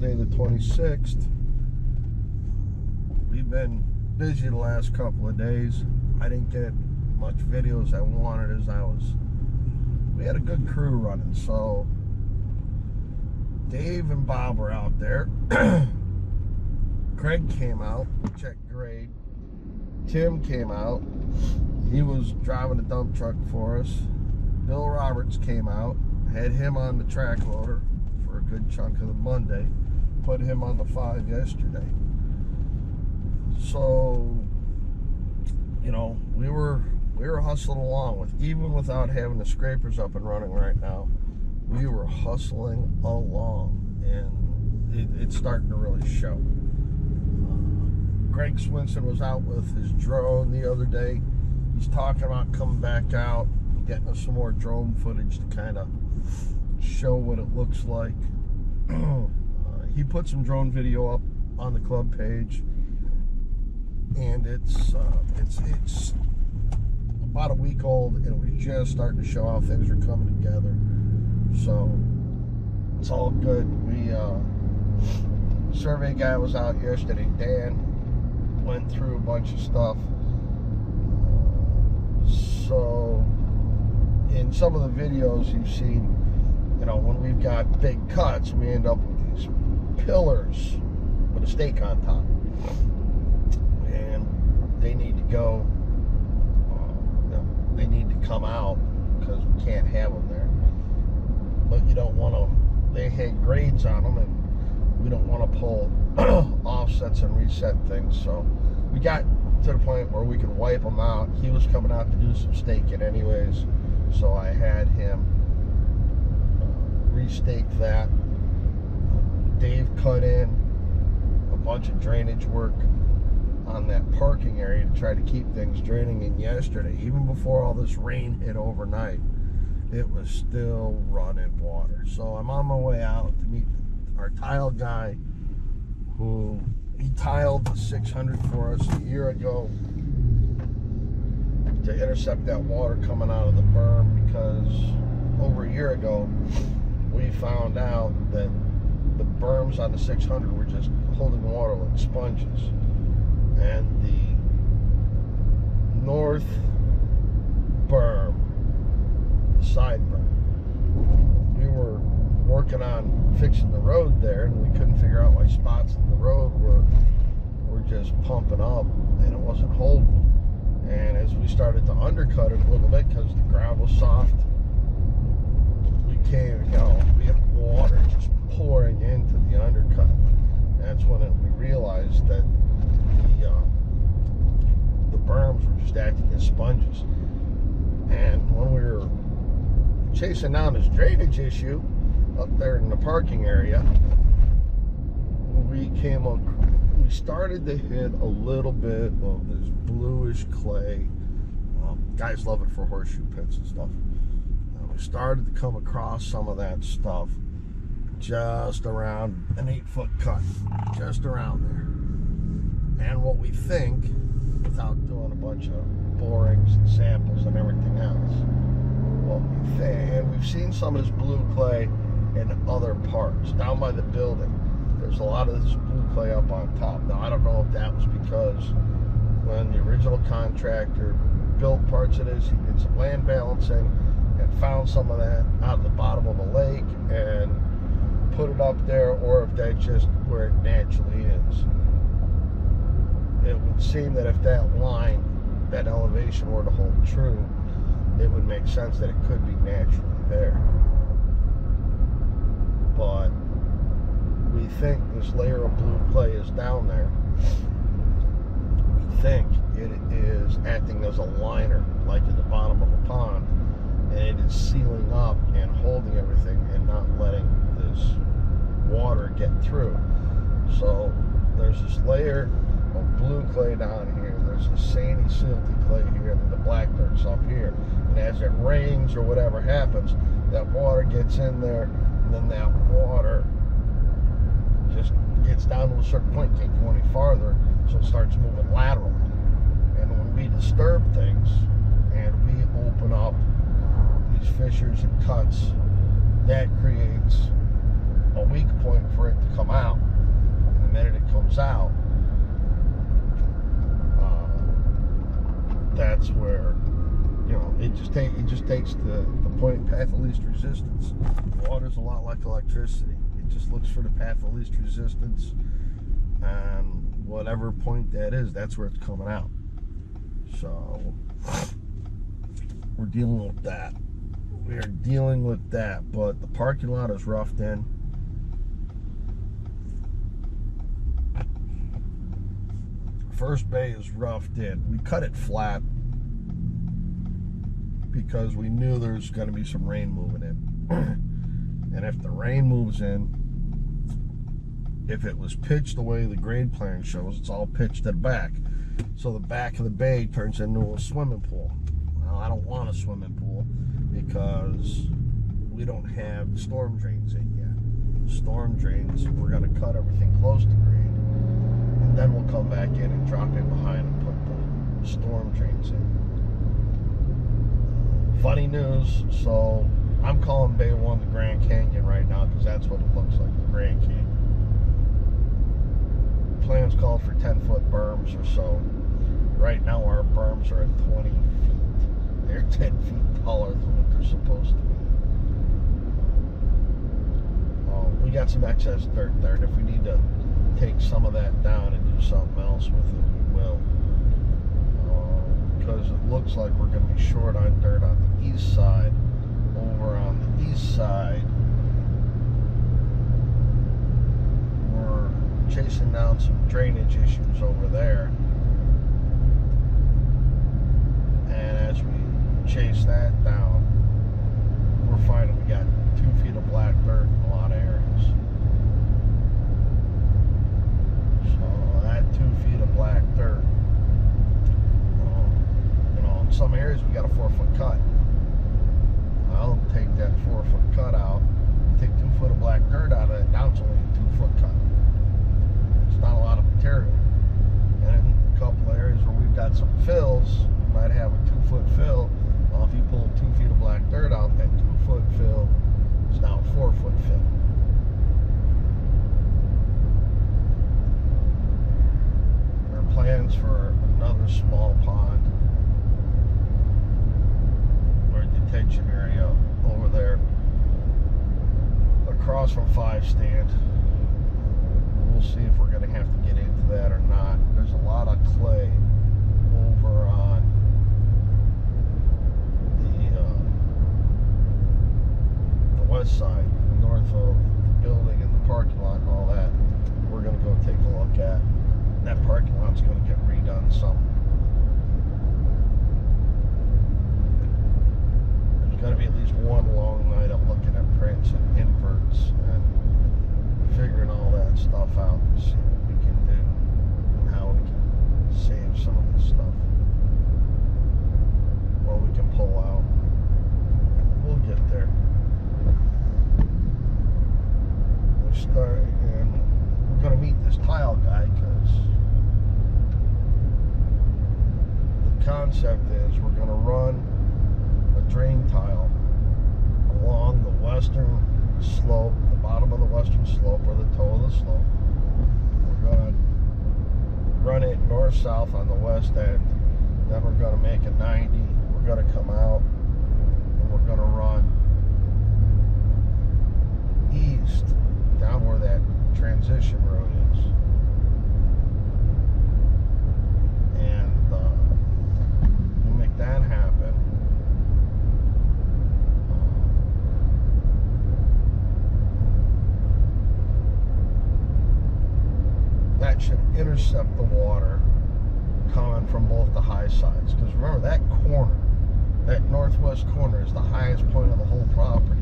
Thursday the 26th. We've been busy the last couple of days. I didn't get much videos I wanted as we had a good crew running, so Dave and Bob were out there. Craig came out, checked grade. Tim came out. He was driving a dump truck for us. Bill Roberts came out, had him on the track loader for a good chunk of the Monday, put him on the 5 yesterday. So, you know, we were hustling along even without having the scrapers up and running right now. We were hustling along, and it's starting to really show. Greg Swinson was out with his drone the other day. He's talking about coming back out, getting us some more drone footage to kind of show what it looks like. He put some drone video up on the club page, and it's about a week old, and we're just starting to show how things are coming together. So it's all good. Survey guy was out yesterday. Dan went through a bunch of stuff. So in some of the videos you've seen, you know, when we've got big cuts, we end up with these pillars with a stake on top, and they need to go. They need to come out because we can't have them there. But you don't want to. They had grades on them, and we don't want to pull offsets and reset things. So we got to the point where we could wipe them out. He was coming out to do some staking anyways, so I had him restake that. Dave cut in a bunch of drainage work on that parking area to try to keep things draining in yesterday. Even before all this rain hit overnight, it was still running water. So I'm on my way out to meet our tile guy, who he tiled the 600 for us a year ago to intercept that water coming out of the berm, because over a year ago we found out that the berms on the 600 were just holding water like sponges, and the north berm, the side berm, we were working on fixing the road there, and we couldn't figure out why spots in the road were just pumping up and it wasn't holding. And as we started to undercut it a little bit because the ground was soft, we had water just pouring into the undercut. That's when we realized that the berms were just acting as sponges. And when we were chasing down this drainage issue up there in the parking area, we started to hit a little bit of this bluish clay. Guys love it for horseshoe pits and stuff. And we started to come across some of that stuff just around an 8-foot cut, just around there. And what we think, without doing a bunch of borings and samples and everything else, and we've seen some of this blue clay in other parts. Down by the building, there's a lot of this blue clay up on top. Now, I don't know if that was because when the original contractor built parts of this, he did some land balancing and found some of that out of the bottom of a lake and put it up there, or if that's just where it naturally is. It would seem that if that line, that elevation were to hold true, it would make sense that it could be naturally there. But we think this layer of blue clay is down there. We think it is acting as a liner, like at the bottom of a pond, and it is sealing up and holding everything and not letting this water get through. So there's this layer of blue clay down here, there's this sandy silty clay here, and the black dirt's up here. And as it rains or whatever happens, that water gets in there, and then that water just gets down to a certain point, can't go any farther, so it starts moving laterally. And when we disturb things and we open up these fissures and cuts, that creates a weak point for it to come out. And the minute it comes out, that's where, you know, it just takes the point path of least resistance. Water's a lot like electricity. It just looks for the path of least resistance, and whatever point that is, that's where it's coming out. So we're dealing with that. We are dealing with that, but the parking lot is roughed in. First bay is roughed in. We cut it flat because we knew there's going to be some rain moving in. And if the rain moves in, if it was pitched the way the grade plan shows, it's all pitched at the back. So the back of the bay turns into a swimming pool. Well, I don't want a swimming pool because we don't have storm drains in yet. Storm drains, we're going to cut everything close to grade, and then we'll come back in and drop in behind and put the storm drains in. Funny news, so I'm calling Bay 1 the Grand Canyon right now because that's what it looks like, the Grand Canyon. Plans call for 10-foot berms or so. Right now our berms are at 20 feet. They're 10 feet taller than what they're supposed to be. We got some excess dirt there, and if we need to take some of that down and do something else with it, we will. Because it looks like we're going to be short on dirt on the east side. Over on the east side, we're chasing down some drainage issues over there. And as we chase that down, we're finding we got 2 feet of black dirt in a lot of areas. So that 2 feet of black dirt, in some areas we got a 4-foot cut. I'll take that 4-foot cut out, take 2 foot of black dirt out of it, now it's only a 2-foot cut. It's not a lot of material. And in a couple of areas where we've got some fills, we might have a 2-foot fill. Well, if you pull 2 feet of black dirt out, that 2-foot fill is now a 4-foot fill. There are plans for another small pond or detention area over there across from 5 Stand. We'll see if we're going to have to get into that or not. There's a lot of clay over on the west side, north of the building and the parking lot and all that. We're going to go take a look at. That parking lot's going to get redone some. There's got to be at least one long night of looking at prints and inverts and figuring all that stuff out and see what we can do and how we can save some of this stuff. Or we can pull out. We'll get there. We're starting, and we're going to meet this tile guy because the concept is we're going to run a drain tile along the western slope, the bottom of the western slope or the toe of the slope. We're going to run it north-south on the west end. Then we're going to make a 90. We're going to come out and we're going to run east down where that transition road is. And we'll make that happen. That should intercept the water coming from both the high sides. Because remember, that corner, that northwest corner is the highest point of the whole property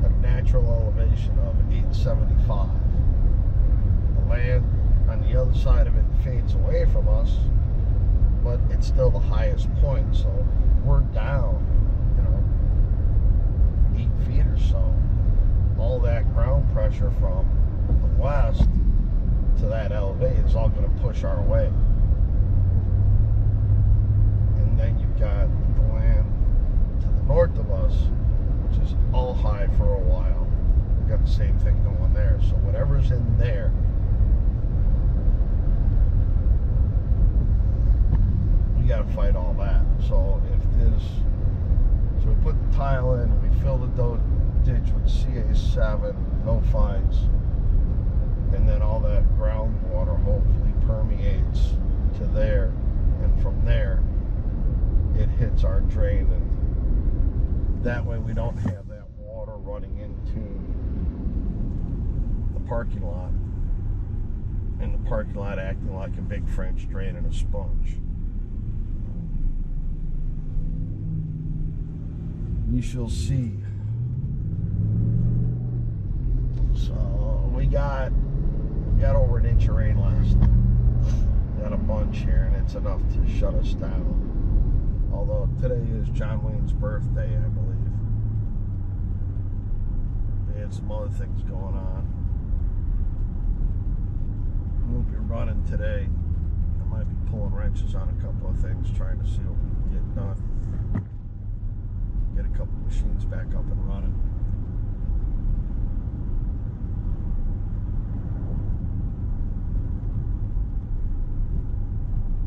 at a natural elevation of 875. The land on the other side of it fades away from us, but it's still the highest point. So we're down, 8 feet or so. All that ground pressure from the west to that elevate is all going to push our way. And then you've got the land to the north of us, which is all high for a while. We've got the same thing going there. So whatever's in there, we got to fight all that. So so we put the tile in, we fill the ditch with CA7, no fines, and then all that groundwater hopefully permeates to there, and from there it hits our drain, and that way we don't have that water running into the parking lot, and the parking lot acting like a big French drain and a sponge. We shall see. So we got over an inch of rain last night. Got a bunch here, and it's enough to shut us down. Although today is John Wayne's birthday, I believe. We had some other things going on. We won't be running today. I might be pulling wrenches on a couple of things, trying to see what we can get done. Get a couple machines back up and running.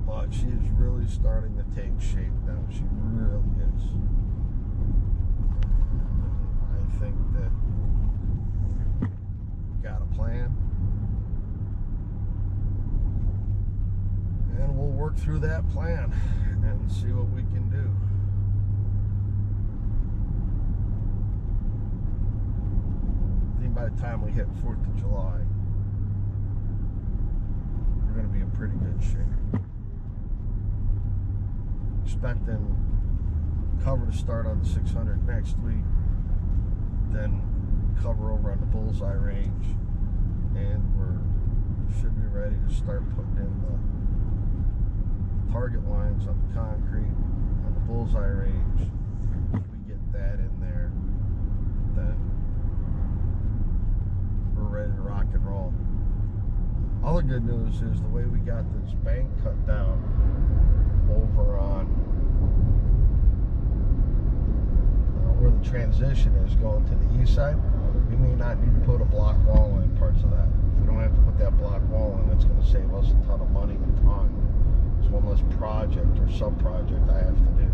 But she is really starting to take shape now. She really is. I think that we got a plan. And we'll work through that plan and see what we can do. By the time we hit 4th of July, we're going to be in pretty good shape. Expecting cover to start on the 600 next week, then cover over on the Bullseye Range, and we should be ready to start putting in the target lines on the concrete on the Bullseye Range. If we get that in there, then we're ready to rock and roll. All the good news is the way we got this bank cut down over on where the transition is going to the east side, we may not need to put a block wall in parts of that. If we don't have to put that block wall in, it's going to save us a ton of money and time. It's one less project or sub-project I have to do.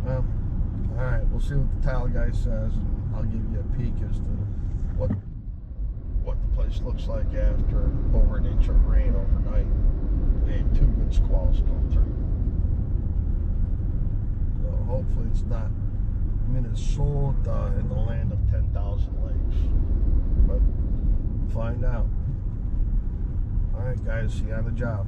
Well, alright, we'll see what the tile guy says, and I'll give you a peek as to what the place looks like after over an inch of rain overnight. We had 2 good squalls come through. So hopefully it's not Minnesota in the land of 10,000 lakes. But find out. Alright guys, see you on the job.